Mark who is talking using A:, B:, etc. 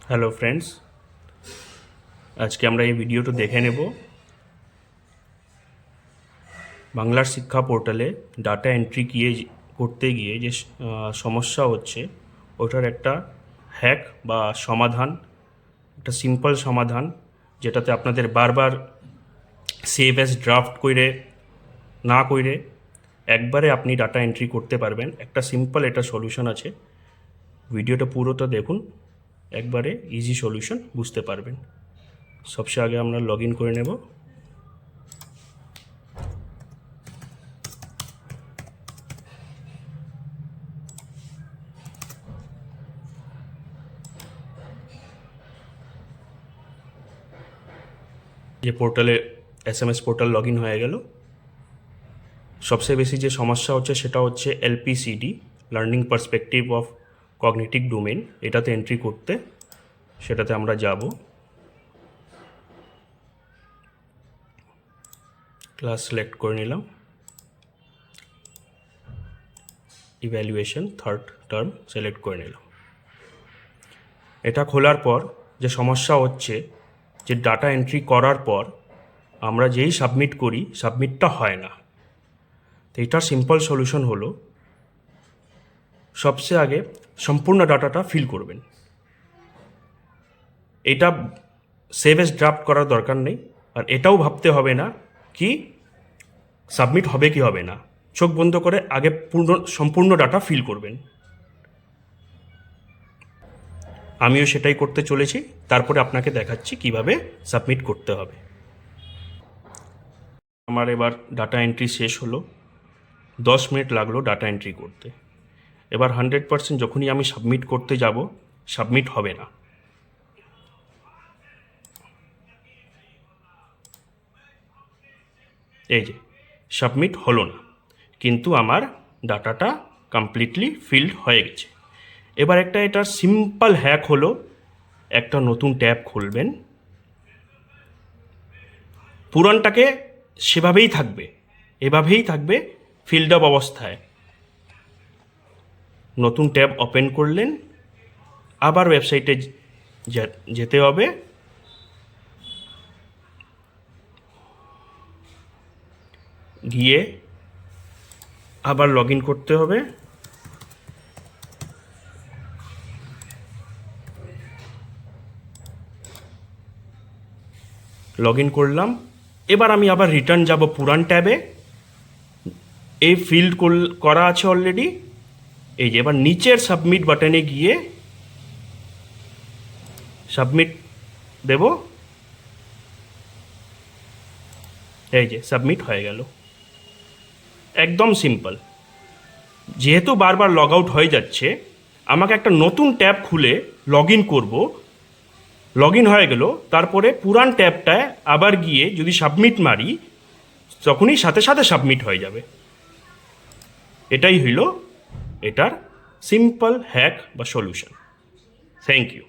A: Hello friends, আজকে আমরা এই ভিডিওটা দেখে নেব বাংলার শিক্ষা পোর্টালে ডাটা এন্ট্রি করতে গিয়ে যে সমস্যা হচ্ছে ওটার একটা হ্যাক বা সমাধান, একটা সিম্পল সমাধান যেটাতে আপনাদের বারবার সেভ অ্যাজ ড্রাফট না করে একবারে আপনি ডাটা এন্ট্রি করতে পারবেন। একটা সিম্পল এটা সলিউশন আছে, ভিডিওটা পুরোটা দেখুন, একবারে ইজি সলিউশন বুঝতে পারবেন। সবচেয়ে আগে আমরা লগ ইন করে নেব। যে পোর্টালে এসএমএস পোর্টাল লগ ইন হয়ে গেল। সবচেয়ে বেশি যে সমস্যা হচ্ছে সেটা হচ্ছে LPCD, learning perspective of cognitive domain, এটাতে এন্ট্রি করতে। সেটাতে আমরা যাব, ক্লাস সিলেক্ট করে নিলাম, ইভ্যালুয়েশন থার্ড টার্ম সিলেক্ট করে নিলাম। এটা খোলার পর যে সমস্যা হচ্ছে যে ডাটা এন্ট্রি করার পর আমরা যেই সাবমিট করি সাবমিটটা হয় না। তো এটার সিম্পল সলিউশন হলো সবচেয়ে আগে সম্পূর্ণ ডাটাটা ফিল করবেন। এটা সেভ এজ ড্রাফট করার দরকার নেই, আর এটাও ভাবতে হবে না কি সাবমিট হবে কি হবে না। চোখ বন্ধ করে আগে সম্পূর্ণ ডাটা ফিল করবেন। আমিও সেটাই করতে চলেছি, তারপরে আপনাকে দেখাচ্ছি কিভাবে সাবমিট করতে হবে। আমার এবার ডাটা এন্ট্রি শেষ হলো, 10 মিনিট লাগলো ডাটা এন্ট্রি করতে। এবার 100% যখনই আমি সাবমিট করতে যাব সাবমিট হবে না। এই যে সাবমিট হলো না, কিন্তু আমার ডাটাটা কমপ্লিটলি ফিল্ড হয়ে গেছে। এবার এটার সিম্পল হ্যাক হলো একটা নতুন ট্যাব খুলবেন, পুরানটাকে সেভাবেই থাকবে, এভাবেই থাকবে ফিল্ড আপ অবস্থায়। নতুন ট্যাব ওপেন করলেন, আবার ওয়েবসাইটে যেতে হবে, গিয়ে আবার লগ ইন করতে হবে। লগ ইন করলাম, এবার আমি আবার রিটার্ন যাব পুরান ট্যাবে। এই ফিল্ড করা আছে অলরেডি। এই যে এবার নিচের সাবমিট বাটনে গিয়ে সাবমিট দেব। এই যে সাবমিট হয়ে গেল, একদম সিম্পল। যেহেতু বারবার লগ আউট হয়ে যাচ্ছে, আমাকে একটা নতুন ট্যাব খুলে লগ ইন করবো। লগ ইন হয়ে গেল, তারপরে পুরান ট্যাবটায় আবার গিয়ে যদি সাবমিট মারি তখনই সাথে সাথে সাবমিট হয়ে যাবে। এটাই হইল এটার সিম্পল হ্যাক বা সলিউশন। Thank you.